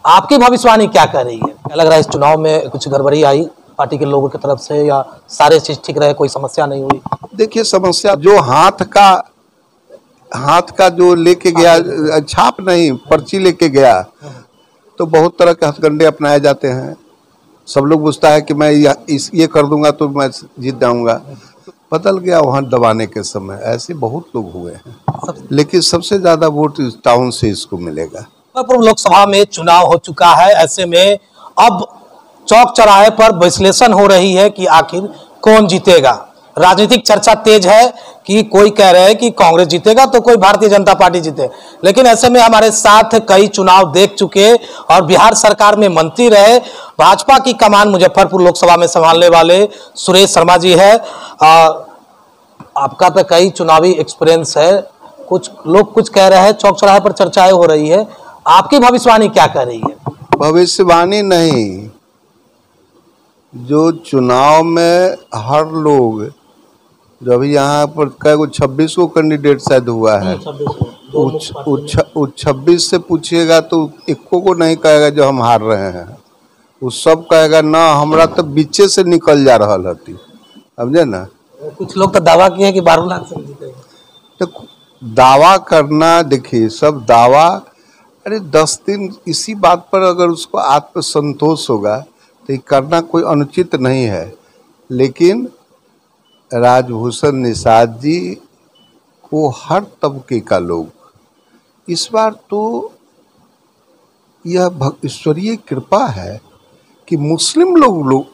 आपकी भविष्यवाणी क्या कह रही है? क्या लग रहा है इस चुनाव में कुछ गड़बड़ी आई पार्टी के लोगों की तरफ से, या सारे चीज ठीक रहे, कोई समस्या नहीं हुई? देखिए, समस्या जो हाथ का जो लेके गया, छाप नहीं पर्ची लेके गया, तो बहुत तरह के हथकंडे अपनाए जाते हैं। सब लोग पूछता है कि मैं ये कर दूंगा तो मैं जीत जाऊंगा। बदल गया वहां दबाने के समय, ऐसे बहुत लोग हुए हैं, लेकिन सबसे ज्यादा वोट इस टाउन से इसको मिलेगा। लोकसभा में चुनाव हो चुका है, ऐसे में अब चौक चौराहे पर विश्लेषण हो रही है कि आखिर कौन जीतेगा। राजनीतिक चर्चा तेज है कि कोई कह रहे हैं कि कांग्रेस जीतेगा तो कोई भारतीय जनता पार्टी जीते, लेकिन ऐसे में हमारे साथ कई चुनाव देख चुके और बिहार सरकार में मंत्री रहे, भाजपा की कमान मुजफ्फरपुर लोकसभा में संभालने वाले सुरेश शर्मा जी है। आपका तो कई चुनावी एक्सपीरियंस है, कुछ लोग कुछ कह रहे हैं, चौक चौराहे पर चर्चाएं हो रही है, आपकी भविष्यवाणी क्या कह रही है? भविष्यवाणी नहीं, जो चुनाव में हर लोग, जो अभी यहाँ पर कई 26 को कैंडिडेट शायद हुआ है, 26 से पूछिएगा तो इक्को को नहीं कहेगा जो हम हार रहे हैं, वो सब कहेगा ना हमरा तो बीचे से निकल जा रहा हती, समझे ना। कुछ लोग तो दावा किए कि 12 लाख से जीतेगा। तो दावा करना, देखिए सब दावा, अरे 10 दिन इसी बात पर अगर उसको आत्मसंतोष होगा तो ये करना कोई अनुचित नहीं है। लेकिन राजभूषण निषाद जी को हर तबके का लोग, इस बार तो यह ईश्वरीय कृपा है कि मुस्लिम लोग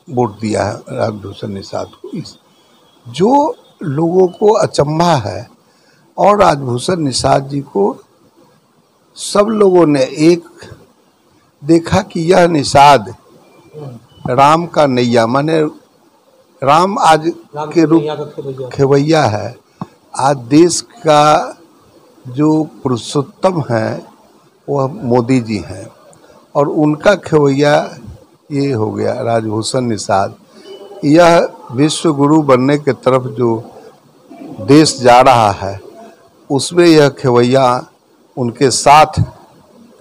वोट दिया है राजभूषण निषाद को, जो लोगों को अचंभा है। और राजभूषण निषाद जी को सब लोगों ने एक देखा कि यह निषाद राम का नैया, माने राम आज के रूप खेवैया है। आज देश का जो पुरुषोत्तम है वह मोदी जी हैं, और उनका खेवैया ये हो गया राजभूषण निषाद। यह विश्व गुरु बनने के तरफ जो देश जा रहा है, उसमें यह खेवैया उनके साथ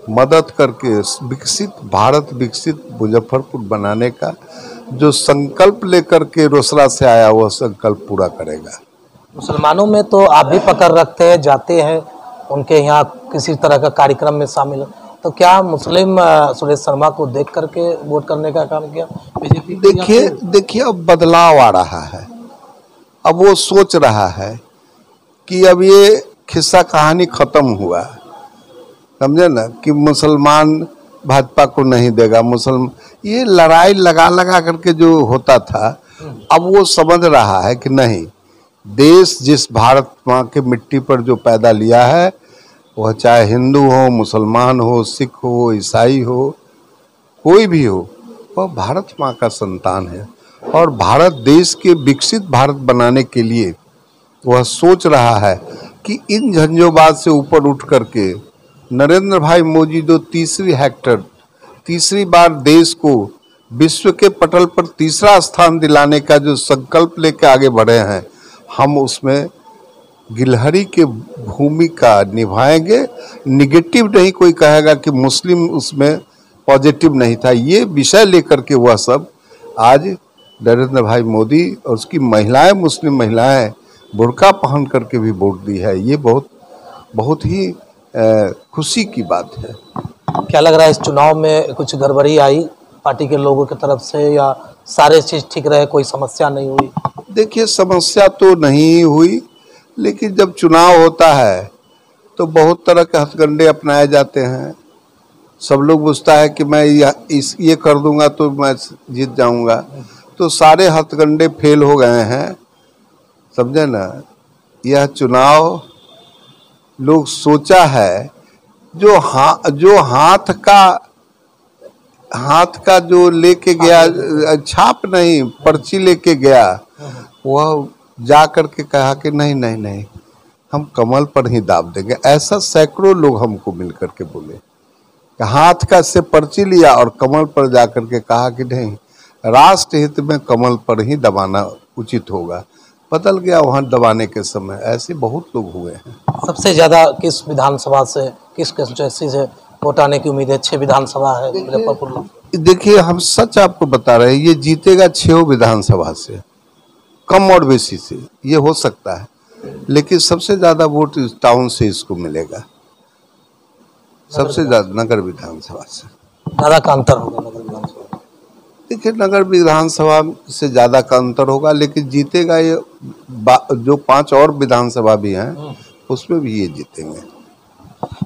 मदद करके विकसित मुजफ्फरपुर बनाने का जो संकल्प लेकर के रोसड़ा से आया, वह संकल्प पूरा करेगा। मुसलमानों में तो आप भी पकड़ रखते हैं, जाते हैं उनके यहाँ किसी तरह का कार्यक्रम में शामिल, तो क्या मुस्लिम सुरेश शर्मा को देख करके वोट करने का काम किया बीजेपी? देखिए अब बदलाव आ रहा है। अब वो सोच रहा है कि अब ये खिस्सा कहानी खत्म हुआ, समझे ना, कि मुसलमान भाजपा को नहीं देगा, ये लड़ाई लगा करके जो होता था, अब वो समझ रहा है कि नहीं, देश जिस भारत माँ के मिट्टी पर जो पैदा लिया है, वह चाहे हिंदू हो, मुसलमान हो, सिख हो, ईसाई हो, कोई भी हो, वह भारत माँ का संतान है। और भारत देश के विकसित भारत बनाने के लिए वह सोच रहा है कि इन झंझोबाद से ऊपर उठ करके नरेंद्र भाई मोदी जो तीसरी बार देश को विश्व के पटल पर तीसरा स्थान दिलाने का जो संकल्प लेकर आगे बढ़े हैं, हम उसमें गिलहरी के भूमिका निभाएंगे। निगेटिव नहीं कोई कहेगा कि मुस्लिम उसमें पॉजिटिव नहीं था, ये विषय लेकर के वह सब आज नरेंद्र भाई मोदी और उसकी महिलाएं, मुस्लिम महिलाएं बुर्का पहन करके भी वोट दी है। ये बहुत ही खुशी की बात है। क्या लग रहा है इस चुनाव में कुछ गड़बड़ी आई पार्टी के लोगों की तरफ से, या सारे चीज ठीक रहे, कोई समस्या नहीं हुई? देखिए, समस्या तो नहीं हुई, लेकिन जब चुनाव होता है तो बहुत तरह के हथकंडे अपनाए जाते हैं। सब लोग पूछता है कि मैं ये कर दूंगा तो मैं जीत जाऊंगा, तो सारे हथकंडे फेल हो गए हैं, समझे ना। यह चुनाव लोग सोचा है, जो हाथ का जो लेके गया, छाप नहीं पर्ची लेके गया, वह जा करके कहा कि नहीं हम कमल पर ही दाब देंगे। ऐसा सैकड़ों लोग हमको मिल करके बोले, हाथ का से पर्ची लिया और कमल पर जा करके कहा कि नहीं, राष्ट्र हित में कमल पर ही दबाना उचित होगा। बदल गया वहां दबाने के समय, ऐसे बहुत लोग हुए हैं। सबसे ज्यादा किस विधानसभा से, किस कंस्टिट्यूएंसी से वोट आने की उम्मीद है? 6 विधानसभा है मुजफ्फरपुर में। देखिए, हम सच आपको बता रहे हैं, ये जीतेगा 6 विधानसभा से, कम और बेसी से ये हो सकता है, लेकिन सबसे ज्यादा वोट इस टाउन से इसको मिलेगा, सबसे ज्यादा नगर विधानसभा से ज्यादा का अंतर होगा नगर विधानसभा। देखिए, नगर विधानसभा से ज्यादा का अंतर होगा, लेकिन जीतेगा ये जो 5 और विधानसभा भी हैं उसमें भी ये जीतेंगे।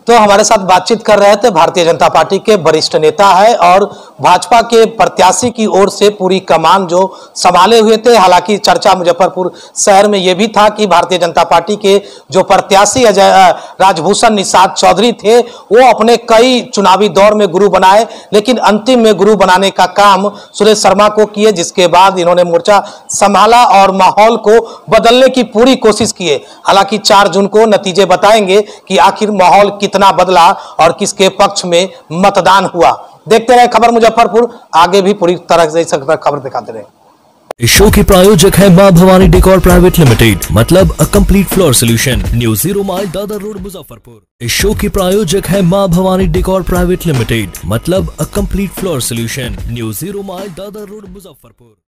तो हमारे साथ बातचीत कर रहे थे भारतीय जनता पार्टी के वरिष्ठ नेता है और भाजपा के प्रत्याशी की ओर से पूरी कमान जो संभाले हुए थे। हालांकि चर्चा मुजफ्फरपुर शहर में यह भी था कि भारतीय जनता पार्टी के जो प्रत्याशी राजभूषण निषाद चौधरी थे वो अपने कई चुनावी दौर में गुरु बनाए, लेकिन अंतिम में गुरु बनाने का काम सुरेश शर्मा को किए, जिसके बाद इन्होंने मोर्चा संभाला और माहौल को बदलने की पूरी कोशिश किए। हालांकि 4 जून को नतीजे बताएंगे कि आखिर माहौल कितना बदला और किसके पक्ष में मतदान हुआ। देखते रहे खबर मुजफ्फरपुर, आगे भी पूरी तरह से खबर दिखाते रहे। इस शो के प्रायोजक है मां भवानी डेकोर प्राइवेट लिमिटेड, मतलब a complete floor solution, new 0 mile Dadar road Muzaffarpur. इस शो के प्रायोजक है मां भवानी डेकोर प्राइवेट लिमिटेड, मतलब a complete floor solution, new 0 mile Dadar road Muzaffarpur.